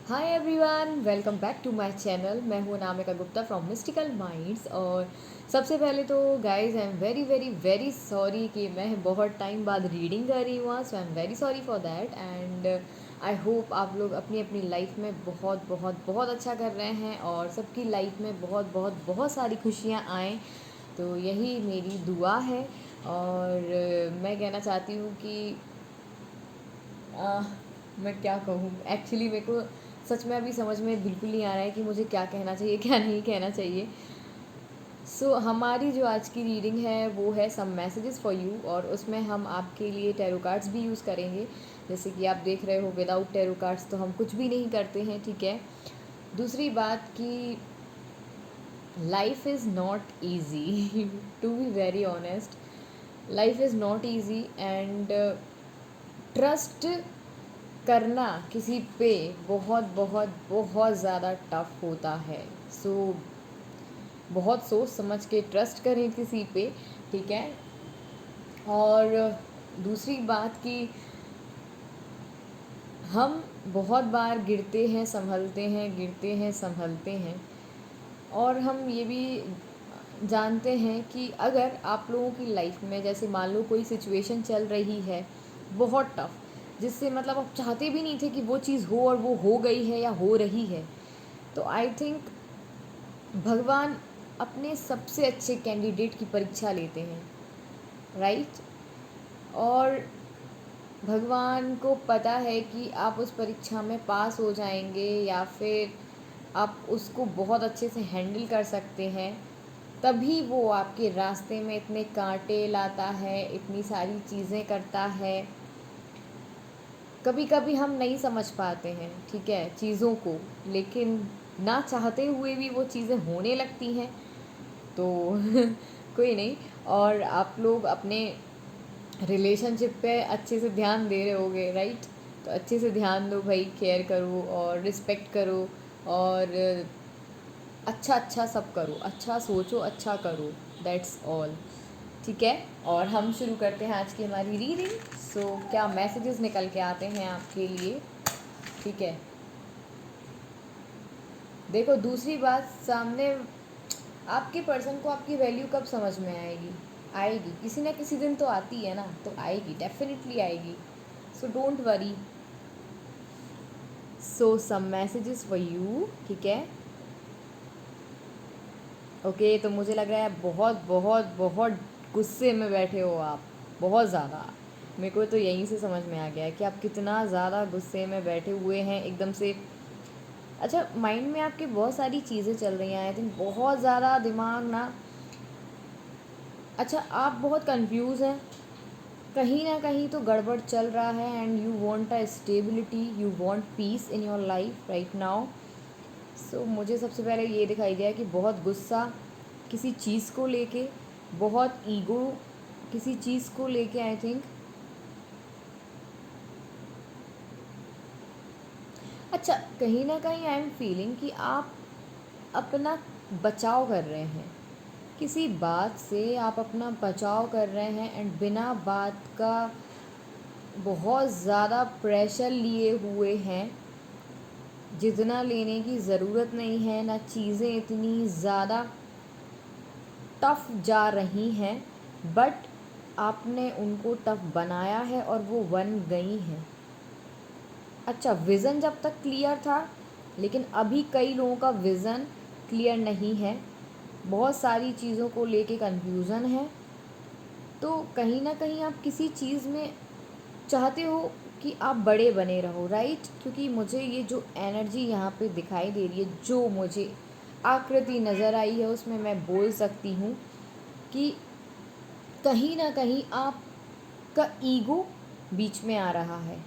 Hi everyone, welcome back to my channel. मैं हूँ Anamika Gupta from Mystical Minds. और सबसे पहले तो guys I am very very very sorry कि मैं बहुत टाइम बाद रीडिंग कर रही हूँ, so I am very sorry for that. And I hope आप लोग अपनी अपनी लाइफ में बहुत बहुत बहुत अच्छा कर रहे हैं और सबकी लाइफ में बहुत बहुत बहुत सारी खुशियाँ आएँ। तो यही मेरी दुआ है। और मैं कहना चाहती हूँ कि आह, मैं क्या कहूँ, एक्चुअली मेरे को सच में अभी समझ में बिल्कुल नहीं आ रहा है कि मुझे क्या कहना चाहिए क्या नहीं कहना चाहिए। हमारी जो आज की रीडिंग है वो है सम मैसेजेस फॉर यू, और उसमें हम आपके लिए टैरो कार्ड्स भी यूज़ करेंगे। जैसे कि आप देख रहे हो, विदाउट टैरो कार्ड्स तो हम कुछ भी नहीं करते हैं, ठीक है। दूसरी बात कि life is not easy to be very honest. Life is not easy and trust करना किसी पे बहुत बहुत बहुत ज़्यादा टफ होता है। सो बहुत सोच समझ के ट्रस्ट करें किसी पे, ठीक है। और दूसरी बात कि हम बहुत बार गिरते हैं संभलते हैं, गिरते हैं संभलते हैं। और हम ये भी जानते हैं कि अगर आप लोगों की लाइफ में जैसे मान लो कोई सिचुएशन चल रही है बहुत टफ, जिससे मतलब आप चाहते भी नहीं थे कि वो चीज़ हो और वो हो गई है या हो रही है, तो आई थिंक भगवान अपने सबसे अच्छे कैंडिडेट की परीक्षा लेते हैं, राइट। और भगवान को पता है कि आप उस परीक्षा में पास हो जाएंगे या फिर आप उसको बहुत अच्छे से हैंडल कर सकते हैं। तभी वो आपके रास्ते में इतने कांटे लाता है, इतनी सारी चीज़ें करता है। कभी कभी हम नहीं समझ पाते हैं, ठीक है, चीज़ों को, लेकिन ना चाहते हुए भी वो चीज़ें होने लगती हैं। तो कोई नहीं। और आप लोग अपने रिलेशनशिप पे अच्छे से ध्यान दे रहे होगे, राइट। तो अच्छे से ध्यान दो भाई, केयर करो और रिस्पेक्ट करो। और अच्छा अच्छा सब करो, अच्छा सोचो, अच्छा करो, दैट्स ऑल, ठीक है। और हम शुरू करते हैं आज की हमारी रीडिंग। क्या मैसेजेस निकल के आते हैं आपके लिए, ठीक है। देखो, दूसरी बात, सामने आपके पर्सन को आपकी वैल्यू कब समझ में आएगी? आएगी, किसी ना किसी दिन तो आती है ना, तो आएगी, डेफिनेटली आएगी। So don't worry. Some messages for you, ठीक है। ओके, तो मुझे लग रहा है बहुत बहुत बहुत गुस्से में बैठे हो आप, बहुत ज़्यादा। मेरे को तो यहीं से समझ में आ गया है कि आप कितना ज़्यादा गुस्से में बैठे हुए हैं एकदम से। अच्छा, माइंड में आपके बहुत सारी चीज़ें चल रही हैं, आई थिंक बहुत ज़्यादा दिमाग ना। अच्छा, आप बहुत कंफ्यूज हैं, कहीं ना कहीं तो गड़बड़ चल रहा है। And you want a stability, you want piece in your life right now. मुझे सबसे पहले ये दिखाई दिया कि बहुत गुस्सा किसी चीज़ को लेके, बहुत ईगो किसी चीज़ को लेके, आई थिंक। अच्छा, कहीं ना कहीं आई एम फीलिंग कि आप अपना बचाव कर रहे हैं, किसी बात से आप अपना बचाव कर रहे हैं। एंड बिना बात का बहुत ज़्यादा प्रेशर लिए हुए हैं, जितना लेने की ज़रूरत नहीं है ना। चीज़ें इतनी ज़्यादा टफ जा रही हैं, बट आपने उनको टफ बनाया है और वो बन गई हैं। अच्छा, विज़न जब तक क्लियर था, लेकिन अभी कई लोगों का विज़न क्लियर नहीं है, बहुत सारी चीज़ों को लेके कन्फ्यूज़न है। तो कहीं ना कहीं आप किसी चीज़ में चाहते हो कि आप बड़े बने रहो, राइट। क्योंकि मुझे ये जो एनर्जी यहाँ पे दिखाई दे रही है, जो मुझे आकृति नज़र आई है, उसमें मैं बोल सकती हूँ कि कहीं ना कहीं आपका ईगो बीच में आ रहा है।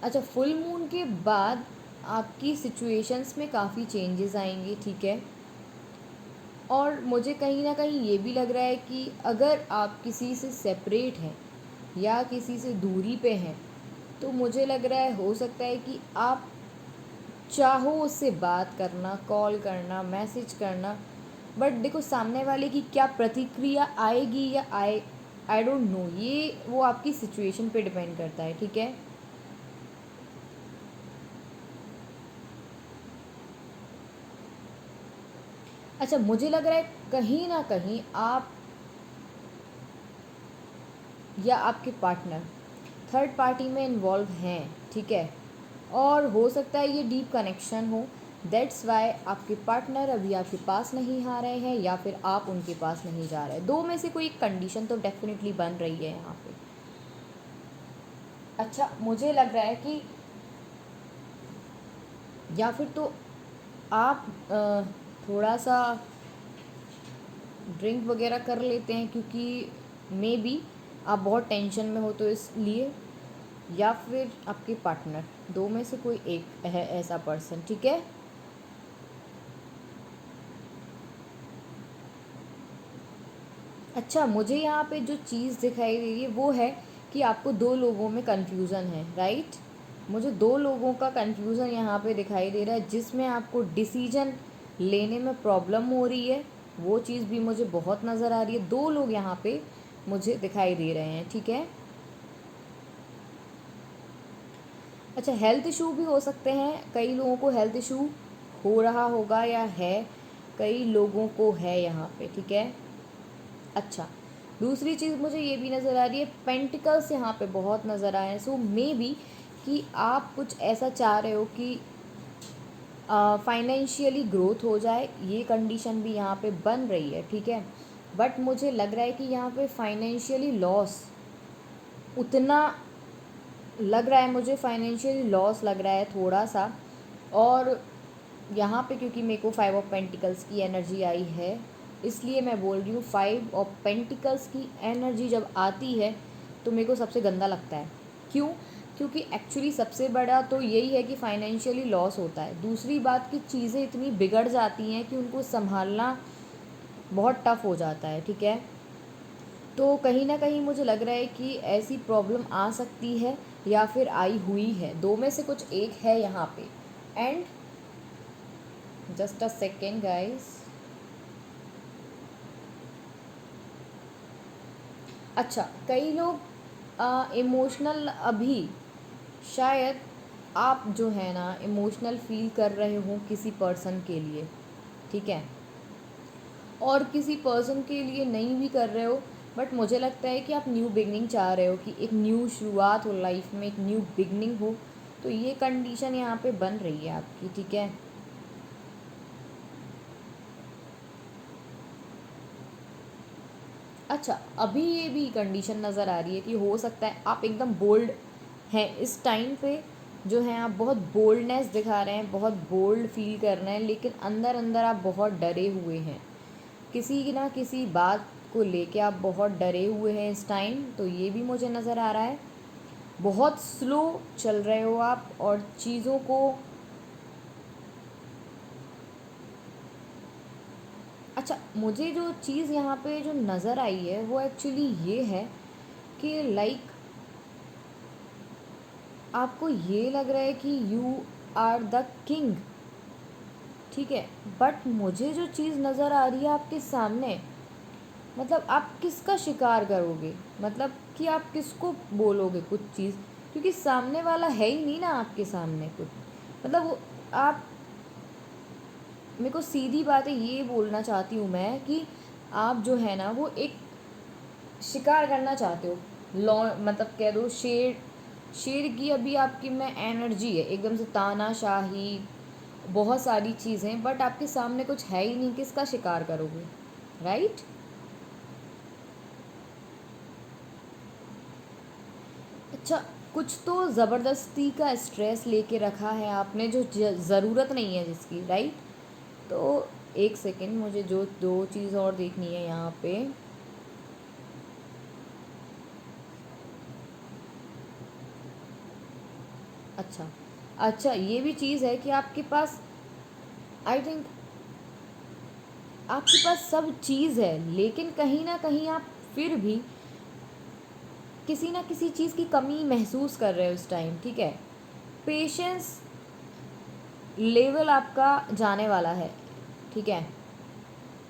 अच्छा, फुल मून के बाद आपकी सिचुएशंस में काफ़ी चेंजेस आएंगे, ठीक है। और मुझे कहीं ना कहीं ये भी लग रहा है कि अगर आप किसी से सेपरेट हैं या किसी से दूरी पे हैं, तो मुझे लग रहा है हो सकता है कि आप चाहो उससे बात करना, कॉल करना, मैसेज करना, बट देखो सामने वाले की क्या प्रतिक्रिया आएगी या आई डोंट नो, ये वो आपकी सिचुएशन पे डिपेंड करता है, ठीक है। अच्छा, मुझे लग रहा है कहीं ना कहीं आप या आपके पार्टनर थर्ड पार्टी में इन्वॉल्व हैं, ठीक है। और हो सकता है ये डीप कनेक्शन हो, दैट्स वाई आपके पार्टनर अभी आपके पास नहीं आ रहे हैं या फिर आप उनके पास नहीं जा रहे। दो में से कोई एक कंडीशन तो डेफिनेटली बन रही है यहाँ पे। अच्छा, मुझे लग रहा है कि या फिर तो आप थोड़ा सा ड्रिंक वगैरह कर लेते हैं, क्योंकि मे बी आप बहुत टेंशन में हो तो इसलिए, या फिर आपके पार्टनर, दो में से कोई एक है ऐसा पर्सन, ठीक है। अच्छा, मुझे यहाँ पे जो चीज़ दिखाई दे रही है वो है कि आपको दो लोगों में कन्फ्यूज़न है, राइट। मुझे दो लोगों का कन्फ्यूज़न यहाँ पे दिखाई दे रहा है, जिसमें आपको डिसीजन लेने में प्रॉब्लम हो रही है। वो चीज़ भी मुझे बहुत नज़र आ रही है। दो लोग यहाँ पे मुझे दिखाई दे रहे हैं, ठीक है। अच्छा, हेल्थ इशू भी हो सकते हैं, कई लोगों को हेल्थ इशू हो रहा होगा या है, कई लोगों को है यहाँ पे, ठीक है। अच्छा, दूसरी चीज़ मुझे ये भी नज़र आ रही है, पेंटिकल्स यहाँ पे बहुत नज़र आए हैं। सो मे बी कि आप कुछ ऐसा चाह रहे हो कि फाइनेंशियली ग्रोथ हो जाए, ये कंडीशन भी यहाँ पे बन रही है, ठीक है। बट मुझे लग रहा है कि यहाँ पे फाइनेंशियली लॉस उतना लग रहा है, मुझे फाइनेंशियली लॉस लग रहा है थोड़ा सा। और यहाँ पे क्योंकि मेरे को 5 ऑफ पेंटिकल्स की एनर्जी आई है, इसलिए मैं बोल रही हूँ 5 ऑफ पेंटिकल्स की एनर्जी जब आती है तो मेरे को सबसे गंदा लगता है। क्यों? क्योंकि एक्चुअली सबसे बड़ा तो यही है कि फाइनेंशियली लॉस होता है। दूसरी बात कि चीज़ें इतनी बिगड़ जाती हैं कि उनको संभालना बहुत टफ़ हो जाता है, ठीक है। तो कहीं ना कहीं मुझे लग रहा है कि ऐसी प्रॉब्लम आ सकती है या फिर आई हुई है, दो में से कुछ एक है यहाँ पे। And just a second guys. अच्छा, कई लोग इमोशनल अभी शायद आप जो है ना इमोशनल फील कर रहे हो किसी पर्सन के लिए, ठीक है। और किसी पर्सन के लिए नहीं भी कर रहे हो, बट मुझे लगता है कि आप न्यू बिगनिंग चाह रहे हो, कि एक न्यू शुरुआत हो लाइफ में, एक न्यू बिगनिंग हो। तो ये कंडीशन यहाँ पे बन रही है आपकी, ठीक है। अच्छा, अभी ये भी कंडीशन नज़र आ रही है कि हो सकता है आप एकदम बोल्ड हैं इस टाइम पे, जो है आप बहुत बोल्डनेस दिखा रहे हैं, बहुत बोल्ड फील कर रहे हैं, लेकिन अंदर अंदर आप बहुत डरे हुए हैं। किसी ना किसी बात को लेके आप बहुत डरे हुए हैं इस टाइम, तो ये भी मुझे नज़र आ रहा है। बहुत स्लो चल रहे हो आप और चीज़ों को। अच्छा, मुझे जो चीज़ यहाँ पे जो नज़र आई है वो एक्चुअली ये है कि लाइक आपको ये लग रहा है कि यू आर द किंग, ठीक है। बट मुझे जो चीज़ नज़र आ रही है आपके सामने, मतलब आप किसका शिकार करोगे, मतलब कि आप किसको बोलोगे कुछ चीज़, क्योंकि सामने वाला है ही नहीं ना आपके सामने कुछ। मतलब वो आप, मेरे को सीधी बात है ये बोलना चाहती हूँ मैं कि आप जो है ना वो एक शिकार करना चाहते हो, लॉ मतलब कह दो शेर। शेर की अभी आपकी में एनर्जी है एकदम से तानाशाही, बहुत सारी चीज़ें, बट आपके सामने कुछ है ही नहीं, किसका शिकार करोगे, राइट। अच्छा, कुछ तो ज़बरदस्ती का स्ट्रेस लेके रखा है आपने जो ज़रूरत नहीं है जिसकी, राइट। तो एक सेकेंड, मुझे जो दो चीज़ और देखनी है यहाँ पे। अच्छा, अच्छा, ये भी चीज़ है कि आपके पास, आई थिंक आपके पास सब चीज़ है, लेकिन कहीं ना कहीं आप फिर भी किसी ना किसी चीज़ की कमी महसूस कर रहे हो इस टाइम, ठीक है। पेशेंस लेवल आपका जाने वाला है, ठीक है।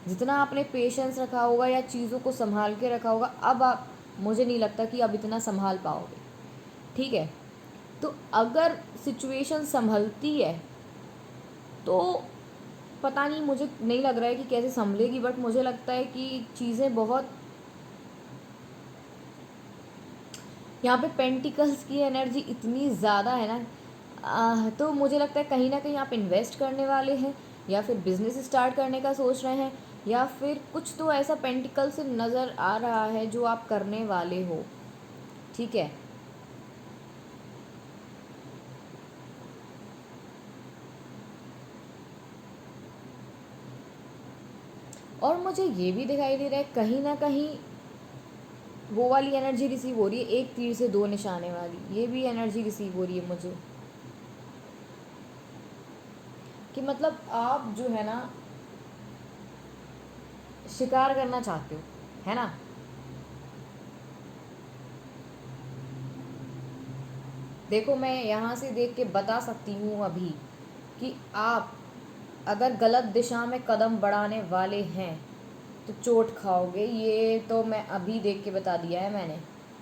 जितना आपने पेशेंस रखा होगा या चीज़ों को संभाल के रखा होगा, अब आप, मुझे नहीं लगता कि अब इतना संभाल पाओगे, ठीक है। तो अगर सिचुएशन संभलती है तो पता नहीं, मुझे नहीं लग रहा है कि कैसे संभलेगी, बट मुझे लगता है कि चीज़ें बहुत, यहाँ पे पेंटिकल्स की एनर्जी इतनी ज़्यादा है ना। तो मुझे लगता है कहीं ना कहीं आप इन्वेस्ट करने वाले हैं, या फिर बिजनेस स्टार्ट करने का सोच रहे हैं, या फिर कुछ तो ऐसा पेंटिकल से नज़र आ रहा है जो आप करने वाले हो। ठीक है। और मुझे ये भी दिखाई दे रहा है कहीं ना कहीं वो वाली एनर्जी रिसीव हो रही है, एक तीर से दो निशाने वाली, ये भी एनर्जी रिसीव हो रही है मुझे, कि मतलब आप जो है ना शिकार करना चाहते हो, है ना। देखो, मैं यहाँ से देख के बता सकती हूँ अभी कि आप अगर गलत दिशा में कदम बढ़ाने वाले हैं तो चोट खाओगे, ये तो मैं अभी देख के बता दिया है मैंने।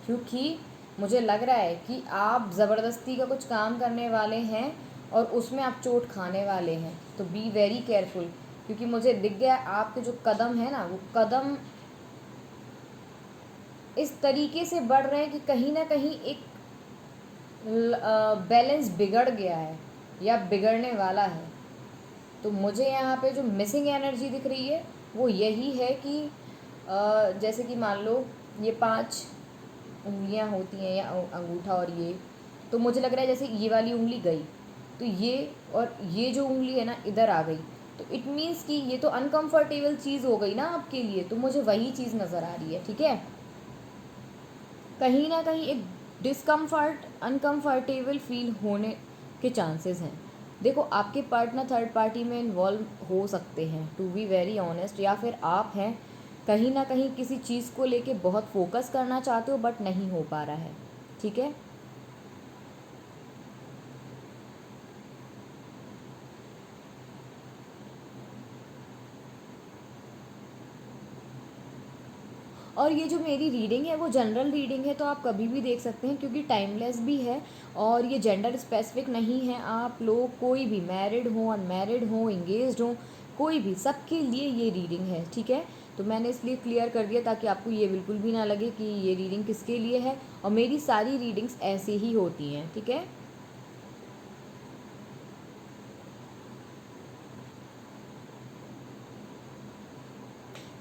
क्योंकि मुझे लग रहा है कि आप ज़बरदस्ती का कुछ काम करने वाले हैं और उसमें आप चोट खाने वाले हैं, तो बी वेरी केयरफुल। क्योंकि मुझे दिख गया आपके जो कदम है ना, वो कदम इस तरीके से बढ़ रहे हैं कि कहीं ना कहीं एक बैलेंस बिगड़ गया है या बिगड़ने वाला है। तो मुझे यहाँ पे जो मिसिंग एनर्जी दिख रही है वो यही है कि जैसे कि मान लो ये 5 उंगलियाँ होती हैं या अंगूठा और ये, तो मुझे लग रहा है जैसे ये वाली उंगली गई तो ये, और ये जो उंगली है ना इधर आ गई, तो इट मीन्स कि ये तो अनकंफर्टेबल चीज़ हो गई ना आपके लिए, तो मुझे वही चीज़ नज़र आ रही है। ठीक है। कहीं ना कहीं एक डिस्कम्फर्ट, अनकंफर्टेबल फील होने के चांसेस हैं। देखो, आपके पार्टनर थर्ड पार्टी में इन्वॉल्व हो सकते हैं, टू बी वेरी ऑनेस्ट, या फिर आप हैं कहीं ना कहीं किसी चीज़ को लेके बहुत फोकस करना चाहते हो बट नहीं हो पा रहा है। ठीक है। और ये जो मेरी रीडिंग है वो जनरल रीडिंग है, तो आप कभी भी देख सकते हैं क्योंकि टाइमलेस भी है, और ये जेंडर स्पेसिफिक नहीं है। आप लोग कोई भी, मैरिड हो, अनमैरिड हो, इंगेज्ड हो, कोई भी, सबके लिए ये रीडिंग है। ठीक है। तो मैंने इसलिए क्लियर कर दिया ताकि आपको ये बिल्कुल भी ना लगे कि ये रीडिंग किसके लिए है, और मेरी सारी रीडिंग्स ऐसे ही होती हैं। ठीक है।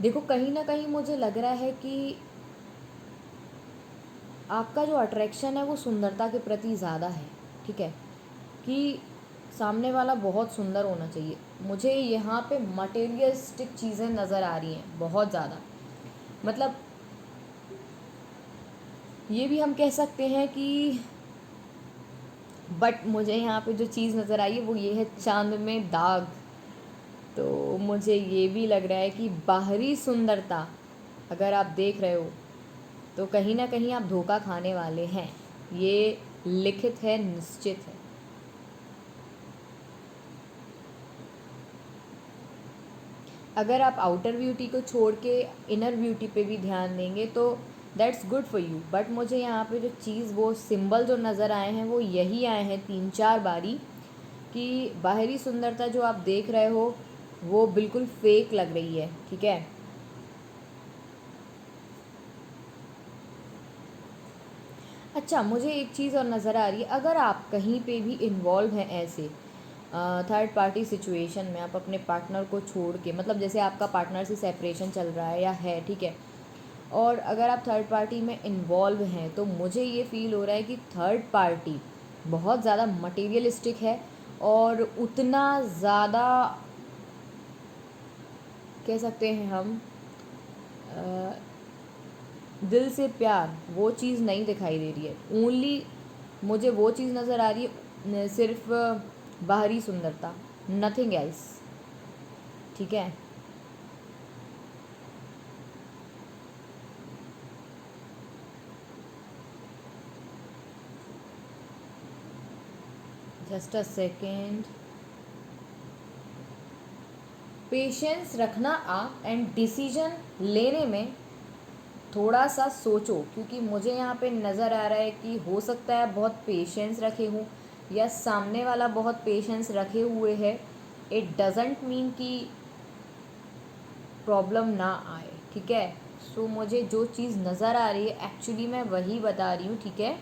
देखो, कहीं ना कहीं मुझे लग रहा है कि आपका जो अट्रैक्शन है वो सुंदरता के प्रति ज़्यादा है। ठीक है। कि सामने वाला बहुत सुंदर होना चाहिए। मुझे यहाँ पे मटेरियलिस्टिक चीज़ें नज़र आ रही हैं बहुत ज़्यादा। मतलब ये भी हम कह सकते हैं कि, बट मुझे यहाँ पे जो चीज़ नज़र आई है वो ये है, चांद में दाग। तो मुझे ये भी लग रहा है कि बाहरी सुंदरता अगर आप देख रहे हो तो कहीं ना कहीं आप धोखा खाने वाले हैं, ये लिखित है, निश्चित है। अगर आप आउटर ब्यूटी को छोड़ के इनर ब्यूटी पे भी ध्यान देंगे तो that's good for you. But मुझे यहाँ पे जो चीज़, वो सिंबल जो नज़र आए हैं वो यही आए हैं 3-4 बारी, कि बाहरी सुंदरता जो आप देख रहे हो वो बिल्कुल फेक लग रही है। ठीक है। अच्छा, मुझे एक चीज़ और नज़र आ रही है, अगर आप कहीं पे भी इन्वॉल्व हैं ऐसे थर्ड पार्टी सिचुएशन में, आप अपने पार्टनर को छोड़ के, मतलब जैसे आपका पार्टनर से सेपरेशन चल रहा है या है, ठीक है, और अगर आप थर्ड पार्टी में इन्वॉल्व हैं तो मुझे ये फील हो रहा है कि थर्ड पार्टी बहुत ज़्यादा मटेरियलिस्टिक है, और उतना ज़्यादा कह सकते हैं हम दिल से प्यार, वो चीज़ नहीं दिखाई दे रही है। ओनली मुझे वो चीज़ नज़र आ रही है, सिर्फ बाहरी सुंदरता, नथिंग एल्स। ठीक है। Just a second. पेशेंस रखना आप, एंड डिसीजन लेने में थोड़ा सा सोचो, क्योंकि मुझे यहाँ पे नज़र आ रहा है कि हो सकता है बहुत पेशेंस रखे हूँ, या सामने वाला बहुत पेशेंस रखे हुए है, इट डजेंट मीन कि प्रॉब्लम ना आए, ठीक है। सो मुझे जो चीज़ नज़र आ रही है एक्चुअली मैं वही बता रही हूँ, ठीक है।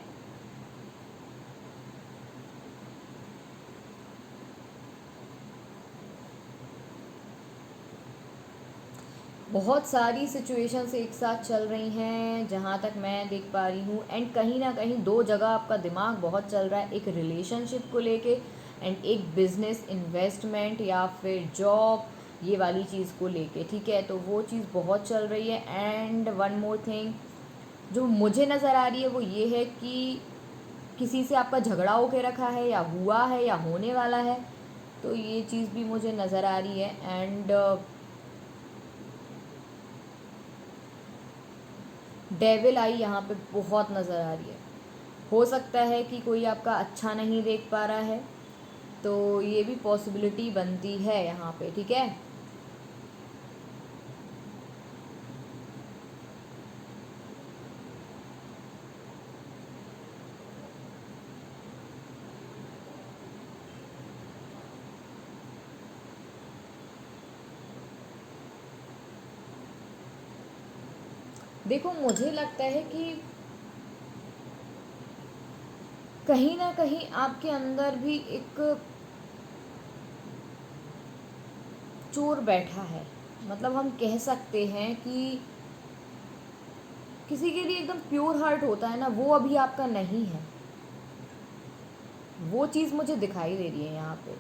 बहुत सारी सिचुएशंस एक साथ चल रही हैं जहाँ तक मैं देख पा रही हूँ, एंड कहीं ना कहीं दो जगह आपका दिमाग बहुत चल रहा है, एक रिलेशनशिप को लेके एंड एक बिजनेस इन्वेस्टमेंट या फिर जॉब, ये वाली चीज़ को लेके, ठीक है। तो वो चीज़ बहुत चल रही है। एंड वन मोर थिंग जो मुझे नज़र आ रही है वो ये है कि किसी से आपका झगड़ा होके रखा है या हुआ है या होने वाला है, तो ये चीज़ भी मुझे नज़र आ रही है। एंड डेविल आई यहाँ पे बहुत नज़र आ रही है। हो सकता है कि कोई आपका अच्छा नहीं देख पा रहा है, तो ये भी पॉसिबिलिटी बनती है यहाँ पे, ठीक है। देखो मुझे लगता है कि कहीं ना कहीं आपके अंदर भी एक चोर बैठा है। मतलब हम कह सकते हैं कि किसी के लिए एकदम प्योर हार्ट होता है ना, वो अभी आपका नहीं है। वो चीज़ मुझे दिखाई दे रही है यहाँ पे।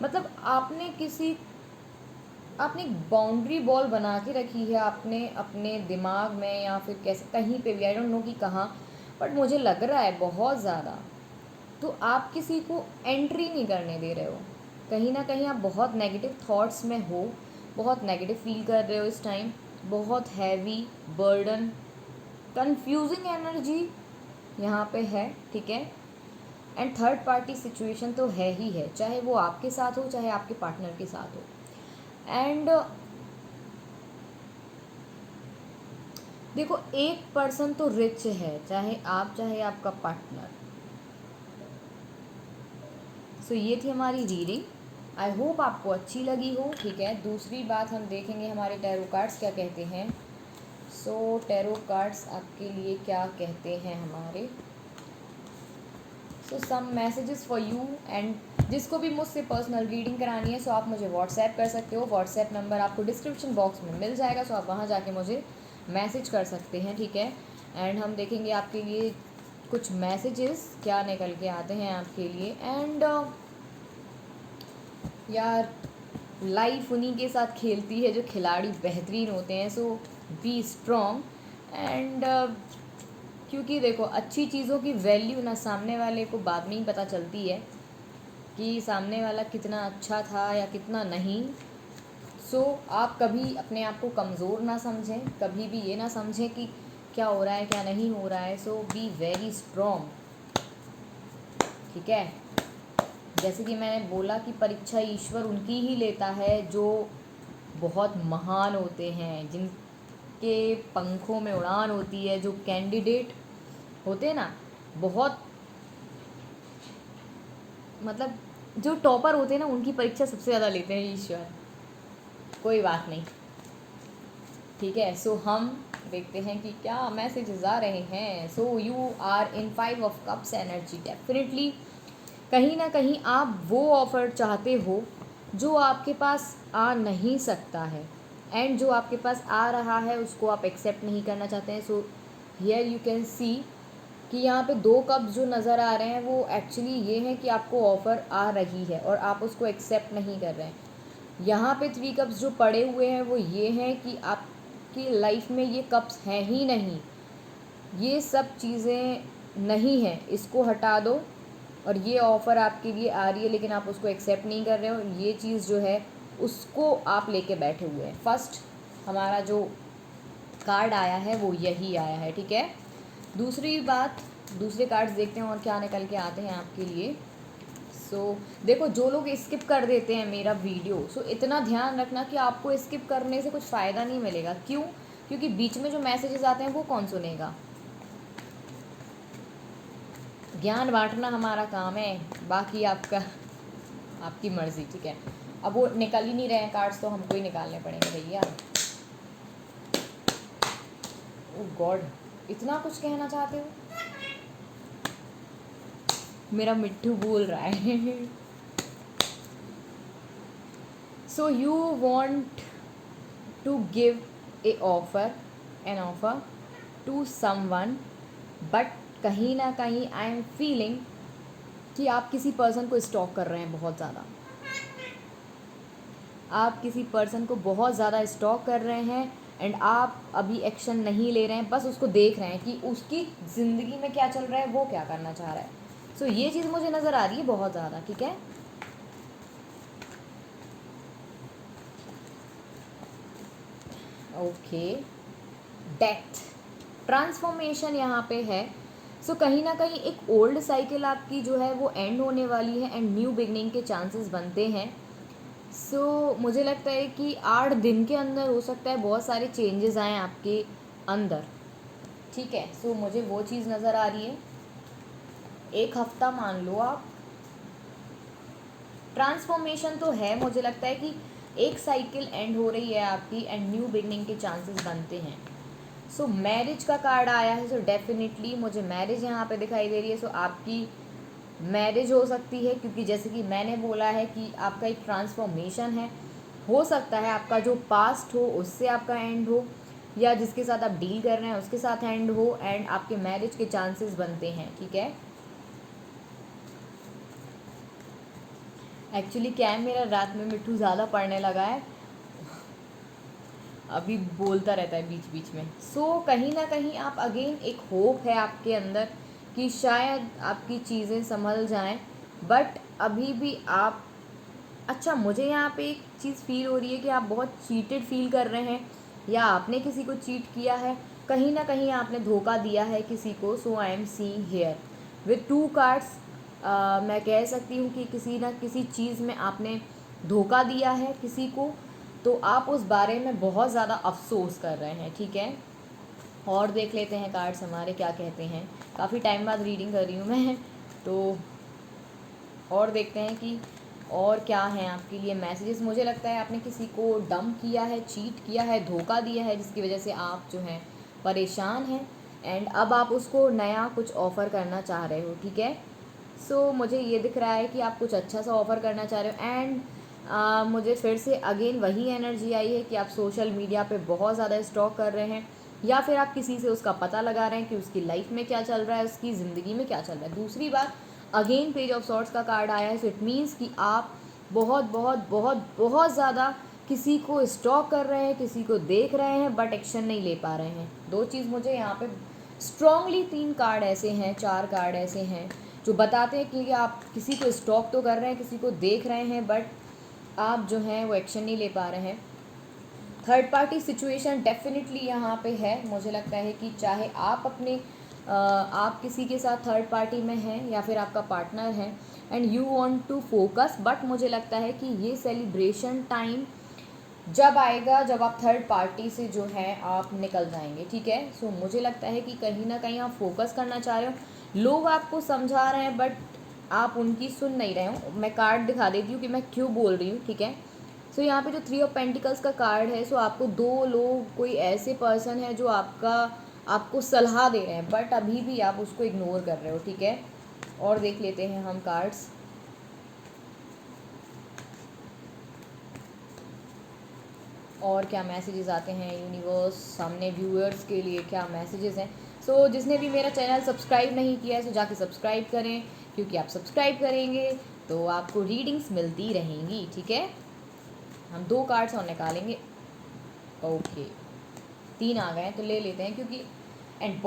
मतलब आपने एक बाउंड्री बॉल बना के रखी है आपने अपने दिमाग में, या फिर कैसे कहीं पे भी, आई डोंट नो कि कहाँ, बट मुझे लग रहा है बहुत ज़्यादा। तो आप किसी को एंट्री नहीं करने दे रहे हो। कहीं ना कहीं आप बहुत नेगेटिव थॉट्स में हो, बहुत नेगेटिव फील कर रहे हो इस टाइम, बहुत हैवी बर्डन, कंफ्यूजिंग एनर्जी यहाँ पे है, ठीक है। एंड थर्ड पार्टी सिचुएशन तो है ही है, चाहे वो आपके साथ हो चाहे आपके पार्टनर के साथ हो। एंड देखो एक पर्सन तो रिच है, चाहे आप चाहे आपका पार्टनर। सो ये थी हमारी रीडिंग। आई होप आपको अच्छी लगी हो, ठीक है। दूसरी बात हम देखेंगे हमारे टैरो कार्ड्स क्या कहते हैं। सो टैरो कार्ड्स आपके लिए क्या कहते हैं हमारे। So some messages for you. And जिसको भी मुझसे पर्सनल रीडिंग करानी है सो आप मुझे व्हाट्सएप कर सकते हो। व्हाट्सएप नंबर आपको डिस्क्रिप्शन बॉक्स में मिल जाएगा, सो आप वहाँ जाके मुझे मैसेज कर सकते हैं, ठीक है। एंड हम देखेंगे आपके लिए कुछ मैसेजेस क्या निकल के आते हैं आपके लिए। एंड यार लाइफ उन्हीं के साथ खेलती है जो खिलाड़ी बेहतरीन होते हैं। सो बी स्ट्रॉन्ग। एंड क्योंकि देखो अच्छी चीज़ों की वैल्यू ना सामने वाले को बाद में ही पता चलती है कि सामने वाला कितना अच्छा था या कितना नहीं। सो आप कभी अपने आप को कमज़ोर ना समझें, कभी भी ये ना समझें कि क्या हो रहा है क्या नहीं हो रहा है। सो बी वेरी स्ट्रॉन्ग, ठीक है। जैसे कि मैंने बोला कि परीक्षा ईश्वर उनकी ही लेता है जो बहुत महान होते हैं, जिनके पंखों में उड़ान होती है, जो कैंडिडेट होते हैं ना, बहुत मतलब जो टॉपर होते हैं ना उनकी परीक्षा सबसे ज़्यादा लेते हैं ईश्वर। कोई बात नहीं, ठीक है। सो हम देखते हैं कि क्या मैसेजेस आ रहे हैं। So you are in 5 of cups energy. Definitely कहीं ना कहीं आप वो ऑफ़र चाहते हो जो आपके पास आ नहीं सकता है, एंड जो आपके पास आ रहा है उसको आप एक्सेप्ट नहीं करना चाहते हैं। So here you can see कि यहाँ पे 2 कप्स जो नज़र आ रहे हैं वो एक्चुअली ये हैं कि आपको ऑफ़र आ रही है और आप उसको एक्सेप्ट नहीं कर रहे हैं। यहाँ पे 3 कप्स जो पड़े हुए हैं वो ये हैं कि आपकी लाइफ में ये कप्स हैं ही नहीं, ये सब चीज़ें नहीं हैं, इसको हटा दो। और ये ऑफ़र आपके लिए आ रही है लेकिन आप उसको एक्सेप्ट नहीं कर रहे हो, ये चीज़ जो है उसको आप लेके बैठे हुए हैं। फर्स्ट हमारा जो कार्ड आया है वो यही आया है, ठीक है। दूसरी बात, दूसरे कार्ड्स देखते हैं और क्या निकल के आते हैं आपके लिए। सो देखो जो लोग स्किप कर देते हैं मेरा वीडियो, सो इतना ध्यान रखना कि आपको स्किप करने से कुछ फ़ायदा नहीं मिलेगा। क्यों? क्योंकि बीच में जो मैसेजेस आते हैं वो कौन सुनेगा। ज्ञान बांटना हमारा काम है, बाकी आपकी मर्ज़ी, ठीक है। अब वो निकल ही नहीं रहे हैं कार्ड्स, तो हमको ही निकालने पड़ेंगे भैया। ओह गॉड, इतना कुछ कहना चाहते हो? मेरा मिट्ठू बोल रहा है। So you want to give an offer to someone, but कहीं ना कहीं आई एम फीलिंग कि आप किसी पर्सन को स्टॉक कर रहे हैं बहुत ज़्यादा। आप किसी पर्सन को बहुत ज़्यादा स्टॉक कर रहे हैं एंड आप अभी एक्शन नहीं ले रहे हैं, बस उसको देख रहे हैं कि उसकी ज़िंदगी में क्या चल रहा है, वो क्या करना चाह रहा है। सो ये चीज़ मुझे नज़र आ रही है बहुत ज़्यादा, ठीक है। ओके, डेथ, ट्रांसफॉर्मेशन यहाँ पे है। सो कहीं ना कहीं एक ओल्ड साइकिल आपकी जो है वो एंड होने वाली है एंड न्यू बिगनिंग के चांसेस बनते हैं। सो मुझे लगता है कि 8 दिन के अंदर हो सकता है बहुत सारे चेंजेस आएँ आपके अंदर, ठीक है। सो मुझे वो चीज़ नज़र आ रही है। 1 हफ्ता मान लो आप, ट्रांसफॉर्मेशन तो है। मुझे लगता है कि एक साइकिल एंड हो रही है आपकी एंड न्यू बिगनिंग के चांसेस बनते हैं। सो मैरिज का कार्ड आया है, सो डेफिनेटली मुझे मैरिज यहाँ पे दिखाई दे रही है। सो आपकी मैरिज हो सकती है, क्योंकि जैसे कि मैंने बोला है कि आपका एक ट्रांसफॉर्मेशन है। हो सकता है आपका जो पास्ट हो उससे आपका एंड हो, या जिसके साथ आप डील कर रहे हैं उसके साथ एंड हो, एंड आपके मैरिज के चांसेस बनते हैं, ठीक है। एक्चुअली क्या है, मेरा रात में मिट्ठू ज़्यादा पढ़ने लगा है, अभी बोलता रहता है बीच बीच में। सो कहीं ना कहीं आप अगेन, एक होप है आपके अंदर कि शायद आपकी चीज़ें संभल जाएं, बट अभी भी आप, अच्छा मुझे यहाँ पे एक चीज़ फील हो रही है कि आप बहुत चीटेड फील कर रहे हैं, या आपने किसी को चीट किया है, कहीं ना कहीं आपने धोखा दिया है किसी को। So I am seeing here with 2 cards, मैं कह सकती हूँ कि किसी ना किसी चीज़ में आपने धोखा दिया है किसी को, तो आप उस बारे में बहुत ज़्यादा अफसोस कर रहे हैं, ठीक है। और देख लेते हैं कार्ड्स हमारे क्या कहते हैं। काफ़ी टाइम बाद रीडिंग कर रही हूँ मैं, तो और देखते हैं कि और क्या हैं आपके लिए मैसेजेस। मुझे लगता है आपने किसी को डंप किया है, चीट किया है, धोखा दिया है, जिसकी वजह से आप जो हैं परेशान हैं, एंड अब आप उसको नया कुछ ऑफ़र करना चाह रहे हो, ठीक है। सो मुझे ये दिख रहा है कि आप कुछ अच्छा सा ऑफ़र करना चाह रहे हो, एंड मुझे फिर से अगेन वही एनर्जी आई है कि आप सोशल मीडिया पे बहुत ज़्यादा स्टॉक कर रहे हैं, या फिर आप किसी से उसका पता लगा रहे हैं कि उसकी लाइफ में क्या चल रहा है, उसकी ज़िंदगी में क्या चल रहा है। दूसरी बात, अगेन पेज ऑफ सॉर्ट्स का कार्ड आया है, सो इट मीन्स कि आप बहुत बहुत बहुत बहुत ज़्यादा किसी को स्टॉक कर रहे हैं, किसी को देख रहे हैं, बट एक्शन नहीं ले पा रहे हैं। 2 चीज़ मुझे यहाँ पे स्ट्रॉन्गली, 3 कार्ड ऐसे हैं, 4 कार्ड ऐसे हैं जो बताते हैं कि आप किसी को स्टॉक तो कर रहे हैं, किसी को देख रहे हैं, बट आप जो हैं वो एक्शन नहीं ले पा रहे हैं। थर्ड पार्टी सिचुएशन डेफिनेटली यहाँ पे है। मुझे लगता है कि चाहे आप अपने आप किसी के साथ थर्ड पार्टी में हैं, या फिर आपका पार्टनर है and you want to focus, but मुझे लगता है कि ये सेलिब्रेशन टाइम जब आएगा जब आप थर्ड पार्टी से जो है आप निकल जाएंगे, ठीक है। सो मुझे लगता है कि कहीं ना कहीं आप फोकस करना चाह रहे हो, लोग आपको समझा रहे हैं बट आप उनकी सुन नहीं रहे हो। मैं कार्ड दिखा देती हूँ कि मैं क्यों बोल रही हूँ, ठीक है। सो यहाँ पे जो 3 ऑफ पेंटिकल्स का कार्ड है, सो आपको 2 लोग, कोई ऐसे पर्सन है जो आपको सलाह दे रहे हैं, बट अभी भी आप उसको इग्नोर कर रहे हो, ठीक है। और देख लेते हैं हम कार्ड्स। और क्या मैसेजेस आते हैं यूनिवर्स सामने व्यूअर्स के लिए, क्या मैसेजेस हैं। सो जिसने भी मेरा चैनल सब्सक्राइब नहीं किया है, सो जाके सब्सक्राइब करें, क्योंकि आप सब्सक्राइब करेंगे तो आपको रीडिंग्स मिलती रहेंगी, ठीक है। हम 2 कार्ड्स और निकालेंगे। ओके, 3 आ गए हैं तो ले लेते हैं, क्योंकि and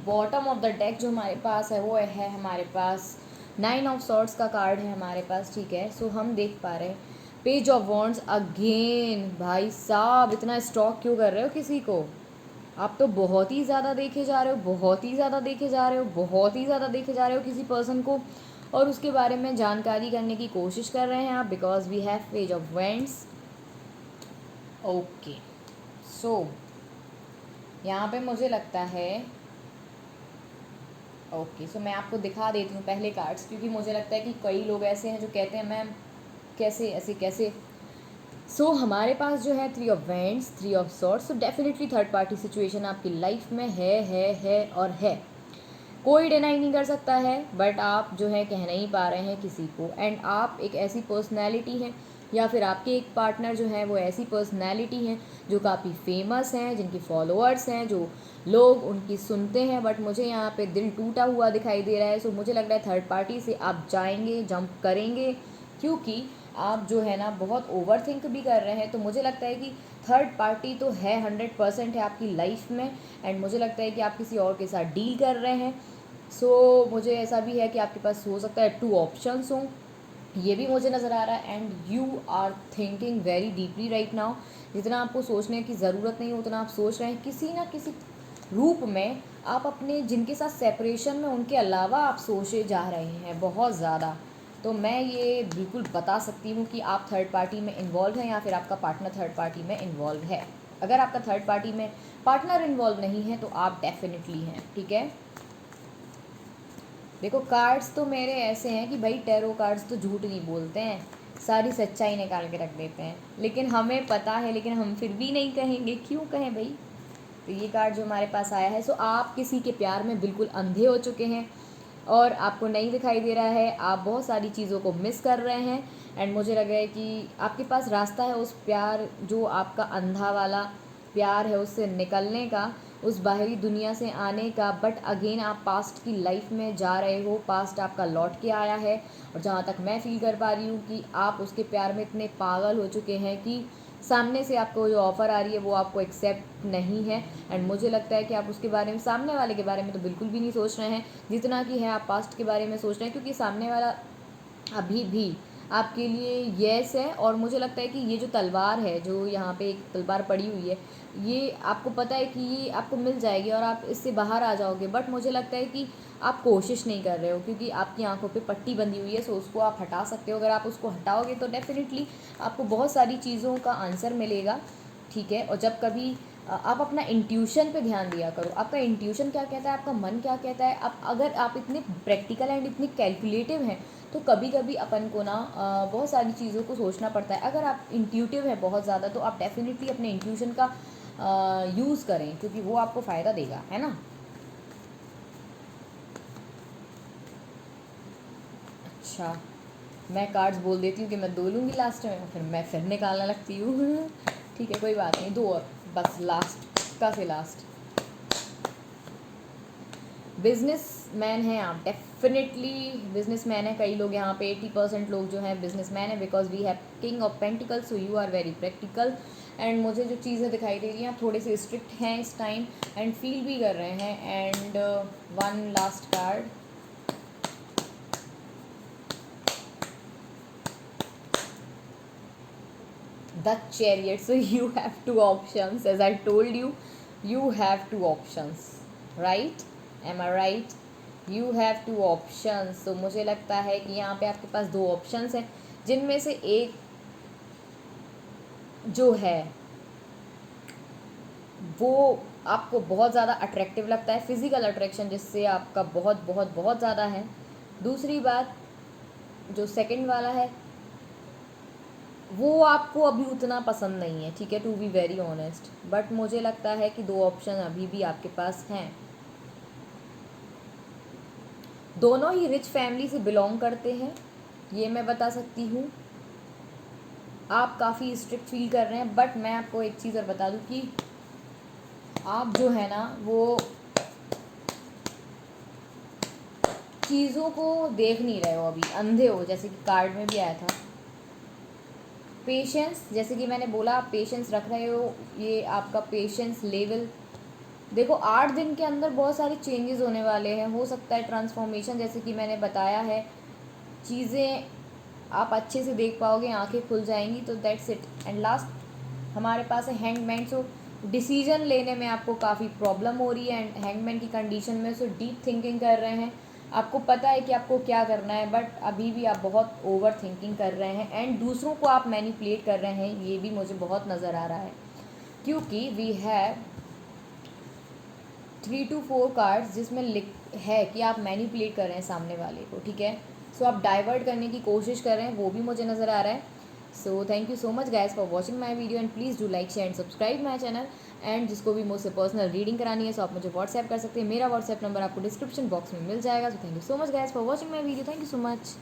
bottom of the deck जो हमारे पास है वो है हमारे पास 9 ऑफ सॉर्ड्स का कार्ड है हमारे पास, ठीक है। सो हम देख पा रहे हैं पेज ऑफ वॉन्ड्स अगेन। भाई साहब, इतना स्टॉक क्यों कर रहे हो किसी को? आप तो बहुत ही ज़्यादा देखे जा रहे हो, बहुत ही ज़्यादा देखे जा रहे हो, बहुत ही ज़्यादा देखे जा रहे हो किसी पर्सन को, और उसके बारे में जानकारी करने की कोशिश कर रहे हैं आप, because we have page of wands. Okay, so यहाँ पे मुझे लगता है, ओके, सो मैं आपको दिखा देती हूँ पहले कार्ड्स, क्योंकि मुझे लगता है कि कई लोग ऐसे हैं जो कहते हैं मैम कैसे ऐसे कैसे। हमारे पास जो है 3 of wands, 3 of swords. So definitely third party situation आपकी लाइफ में है और है। कोई डिनाई नहीं कर सकता है, बट आप जो है कह नहीं पा रहे हैं किसी को। एंड आप एक ऐसी पर्सनैलिटी हैं, या फिर आपके एक पार्टनर जो है वो ऐसी पर्सनैलिटी हैं जो काफ़ी फेमस हैं, जिनकी फॉलोअर्स हैं, जो लोग उनकी सुनते हैं। बट मुझे यहाँ पे दिल टूटा हुआ दिखाई दे रहा है। सो मुझे लग रहा है थर्ड पार्टी से आप जाएंगे, जंप करेंगे, क्योंकि आप जो है ना बहुत ओवर थिंक भी कर रहे हैं। तो मुझे लगता है कि थर्ड पार्टी तो है, 100% है आपकी लाइफ में। एंड मुझे लगता है कि आप किसी और के साथ डील कर रहे हैं। मुझे ऐसा भी है कि आपके पास हो सकता है 2 ऑप्शंस हों, ये भी मुझे नज़र आ रहा है। And you are thinking very deeply right now. जितना आपको सोचने की ज़रूरत नहीं उतना आप सोच रहे हैं। किसी ना किसी रूप में आप अपने जिनके साथ सेपरेशन में उनके अलावा आप सोचे जा रहे हैं बहुत ज़्यादा। तो मैं ये बिल्कुल बता सकती हूँ कि आप थर्ड पार्टी में इन्वॉल्व हैं, या फिर आपका पार्टनर थर्ड पार्टी में इन्वॉल्व है। अगर आपका थर्ड पार्टी में पार्टनर इन्वॉल्व नहीं है तो आप डेफिनेटली हैं, ठीक है। देखो कार्ड्स तो मेरे ऐसे हैं कि भाई टैरो कार्ड्स तो झूठ नहीं बोलते हैं, सारी सच्चाई निकाल के रख देते हैं। लेकिन हमें पता है, लेकिन हम फिर भी नहीं कहेंगे, क्यों कहें भाई। तो ये कार्ड जो हमारे पास आया है, आप किसी के प्यार में बिल्कुल अंधे हो चुके हैं और आपको नहीं दिखाई दे रहा है। आप बहुत सारी चीज़ों को मिस कर रहे हैं। एंड मुझे लग रहा है कि आपके पास रास्ता है उस प्यार, जो आपका अंधा वाला प्यार है, उससे निकलने का, उस बाहरी दुनिया से आने का। बट अगेन आप पास्ट की लाइफ में जा रहे हो, पास्ट आपका लौट के आया है। और जहाँ तक मैं फील कर पा रही हूँ कि आप उसके प्यार में इतने पागल हो चुके हैं कि सामने से आपको जो ऑफ़र आ रही है वो आपको एक्सेप्ट नहीं है। एंड मुझे लगता है कि आप उसके बारे में, सामने वाले के बारे में तो बिल्कुल भी नहीं सोच रहे हैं जितना कि है आप पास्ट के बारे में सोच रहे हैं। क्योंकि सामने वाला अभी भी आपके लिए येस है। और मुझे लगता है कि ये जो तलवार है, जो यहाँ पे एक तलवार पड़ी हुई है, ये आपको पता है कि ये आपको मिल जाएगी और आप इससे बाहर आ जाओगे। बट मुझे लगता है कि आप कोशिश नहीं कर रहे हो, क्योंकि आपकी आंखों पे पट्टी बंधी हुई है। उसको आप हटा सकते हो। अगर आप उसको हटाओगे तो डेफिनेटली आपको बहुत सारी चीज़ों का आंसर मिलेगा, ठीक है। और जब कभी आप अपना इंट्यूशन पे ध्यान दिया करो। आपका इंट्यूशन क्या कहता है, आपका मन क्या कहता है। आप अगर आप इतने प्रैक्टिकल एंड इतने कैलकुलेटिव हैं तो कभी कभी अपन को ना बहुत सारी चीज़ों को सोचना पड़ता है। अगर आप इंट्यूटिव है बहुत ज़्यादा तो आप डेफिनेटली अपने इंट्यूशन का यूज़ करें, क्योंकि वो आपको फ़ायदा देगा, है ना। अच्छा, मैं कार्ड्स बोल देती हूँ कि मैं 2 लूँगी लास्ट में, फिर मैं फिर निकालने लगती हूँ। ठीक है, कोई बात नहीं, 2 और बस, लास्ट का से लास्ट। बिजनेस मैन हैं आप, डेफिनेटली बिजनेस मैन है। कई लोग यहाँ पे 80% लोग जो हैं बिजनेस मैन है, because we have king of pentacle. So you are very practical. And मुझे जो चीज़ें दिखाई दे रही हैं, आप थोड़े से स्ट्रिक्ट हैं इस टाइम एंड फील भी कर रहे हैं। And 1 last card, the chariot. So you have 2 options, as I told you, you have 2 options, right? Am I right? You have 2 options. So मुझे लगता है कि यहाँ पे आपके पास 2 options हैं, जिनमें से एक जो है वो आपको बहुत ज़्यादा अट्रैक्टिव लगता है, फिज़िकल अट्रैक्शन जिससे आपका बहुत बहुत बहुत ज़्यादा है। दूसरी बात, जो सेकंड वाला है वो आपको अभी उतना पसंद नहीं है, ठीक है, to be very honest. But मुझे लगता है कि 2 ऑप्शन अभी भी आपके पास हैं। दोनों ही रिच फैमिली से बिलोंग करते हैं, ये मैं बता सकती हूँ। आप काफ़ी स्ट्रिक्ट फील कर रहे हैं, बट मैं आपको एक चीज़ और बता दूँ कि आप जो है ना वो चीज़ों को देख नहीं रहे हो, अभी अंधे हो, जैसे कि कार्ड में भी आया था। पेशेंस, जैसे कि मैंने बोला, आप पेशेंस रख रहे हो। ये आपका पेशेंस लेवल देखो, 8 दिन के अंदर बहुत सारे चेंजेस होने वाले हैं। हो सकता है ट्रांसफॉर्मेशन, जैसे कि मैंने बताया है, चीज़ें आप अच्छे से देख पाओगे, आंखें खुल जाएंगी। तो दैट्स इट। एंड लास्ट हमारे पास है हैंगमैन। डिसीजन लेने में आपको काफ़ी प्रॉब्लम हो रही है। एंड हैंगमैन की कंडीशन में डीप थिंकिंग कर रहे हैं। आपको पता है कि आपको क्या करना है, बट अभी भी आप बहुत ओवर थिंकिंग कर रहे हैं। एंड दूसरों को आप मैनिपुलेट कर रहे हैं, ये भी मुझे बहुत नज़र आ रहा है। क्योंकि वी हैव 3 to 4 कार्ड्स जिसमें लिख है कि आप मैनिपुलेट कर रहे हैं सामने वाले को, ठीक है। आप डाइवर्ट करने की कोशिश कर रहे हैं, वो भी मुझे नज़र आ रहा है। So thank you so much guys for watching my video and please do like share and subscribe my channel. And जिसको भी मुझसे पर्सनल रीडिंग करानी है सो आप मुझे व्हाट्सएप कर सकते हैं। मेरा व्हाट्सएप नंबर आपको डिस्क्रिप्शन बॉक्स में मिल जाएगा। So thank you so much guys for watching my video. Thank you so much.